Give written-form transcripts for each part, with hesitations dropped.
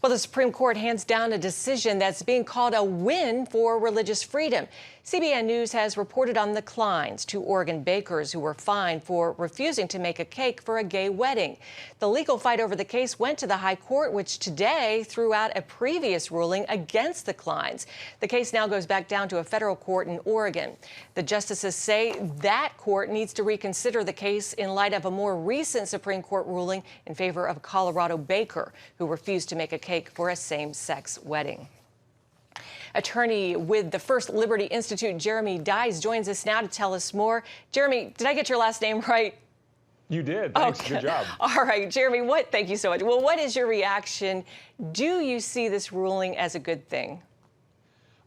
Well, the Supreme Court hands down a decision that's being called a win for religious freedom. CBN News has reported on the Kleins, two Oregon bakers who were fined for refusing to make a cake for a gay wedding. The legal fight over the case went to the High Court, which today threw out a previous ruling against the Kleins. The case now goes back down to a federal court in Oregon. The justices say that court needs to reconsider the case in light of a more recent Supreme Court ruling in favor of a Colorado baker who refused to make a cake for a same-sex wedding. Attorney with the First Liberty Institute, Jeremy Dys, joins us now to tell us more. Jeremy, did I get your last name right? You did. Thanks. Okay. Good job. All right, Jeremy, thank you so much. Well, what is your reaction? Do you see this ruling as a good thing?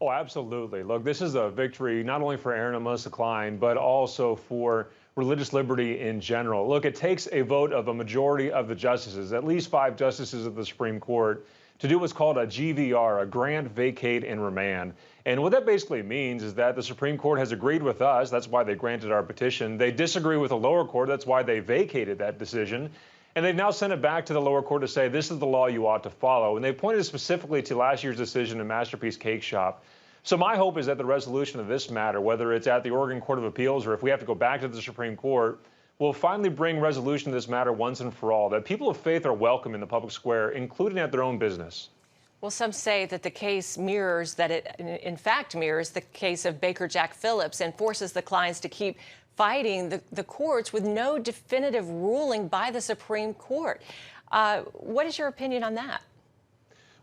Oh, absolutely. Look, this is a victory not only for Aaron and Melissa Klein, but also for religious liberty in general. Look, it takes a vote of a majority of the justices, at least 5 justices of the Supreme Court, to do what's called a GVR, a grant, vacate, and remand. And what that basically means is that the Supreme Court has agreed with us. That's why they granted our petition. They disagree with the lower court. That's why they vacated that decision. And they've now sent it back to the lower court to say, this is the law you ought to follow. And they pointed specifically to last year's decision in Masterpiece Cake Shop. So my hope is that the resolution of this matter, whether it's at the Oregon Court of Appeals or if we have to go back to the Supreme Court, will finally bring resolution to this matter once and for all, that people of faith are welcome in the public square, including at their own business. Well, some say that the case mirrors, that it in fact mirrors the case of Baker Jack Phillips and forces the Kleins to keep fighting the courts with no definitive ruling by the Supreme Court. What is your opinion on that?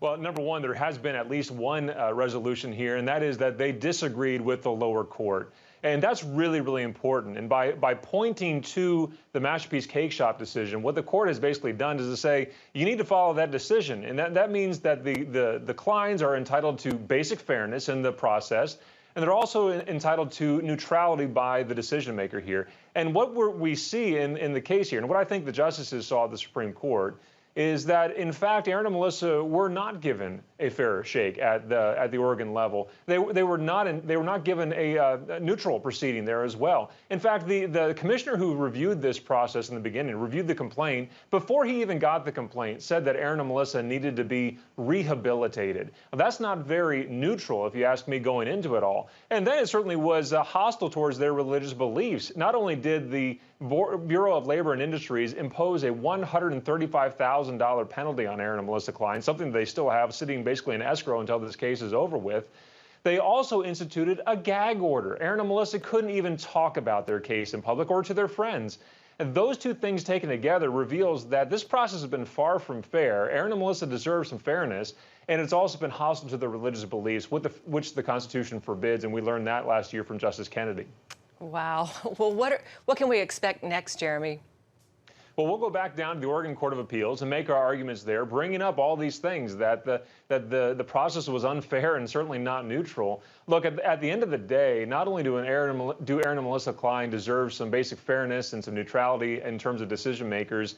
Well, number one, there has been at least one resolution here, and that is that they disagreed with the lower court. And that's really, really important. And by pointing to the Masterpiece Cake Shop decision, what the court has basically done is to say, you need to follow that decision. And that means that the Kleins are entitled to basic fairness in the process, and they're also entitled to neutrality by the decision maker here. And what we see in the case here, and what I think the justices saw at the Supreme Court, is that, in fact, Aaron and Melissa were not given a fair shake at the Oregon level. They were not given a neutral proceeding there as well. In fact, the commissioner who reviewed this process in the beginning, reviewed the complaint, before he even got the complaint, said that Aaron and Melissa needed to be rehabilitated. Now, that's not very neutral, if you ask me, going into it all. And then it certainly was hostile towards their religious beliefs. Not only did the Bureau of Labor and Industries impose a $135,000 penalty on Aaron and Melissa Klein, something they still have sitting basically in escrow until this case is over with. They also instituted a gag order. Aaron and Melissa couldn't even talk about their case in public or to their friends. And those two things taken together reveals that this process has been far from fair. Aaron and Melissa deserve some fairness, and it's also been hostile to their religious beliefs, which the Constitution forbids, and we learned that last year from Justice Kennedy. Wow. Well, what can we expect next, Jeremy? Well, we'll go back down to the Oregon Court of Appeals and make our arguments there, bringing up all these things, that the process was unfair and certainly not neutral. Look, at the end of the day, not only do Aaron and Melissa Klein deserve some basic fairness and some neutrality in terms of decision makers,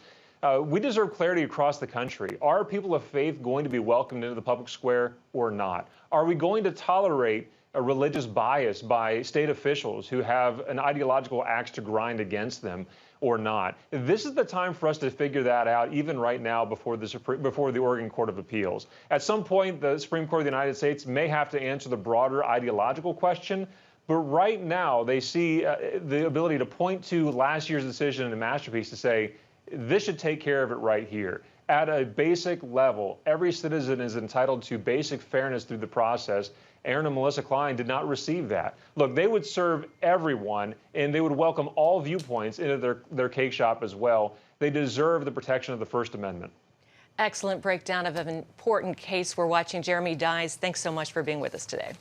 we deserve clarity across the country. Are people of faith going to be welcomed into the public square or not? Are we going to tolerate a religious bias by state officials who have an ideological axe to grind against them or not? This is the time for us to figure that out, even right now, before the Oregon Court of Appeals. At some point, the Supreme Court of the United States may have to answer the broader ideological question, but right now they see the ability to point to last year's decision in the Masterpiece to say, this should take care of it right here. At a basic level, every citizen is entitled to basic fairness through the process. Aaron and Melissa Klein did not receive that. Look, they would serve everyone, and they would welcome all viewpoints into their cake shop as well. They deserve the protection of the First Amendment. Excellent breakdown of an important case we're watching. Jeremy Dys, thanks so much for being with us today.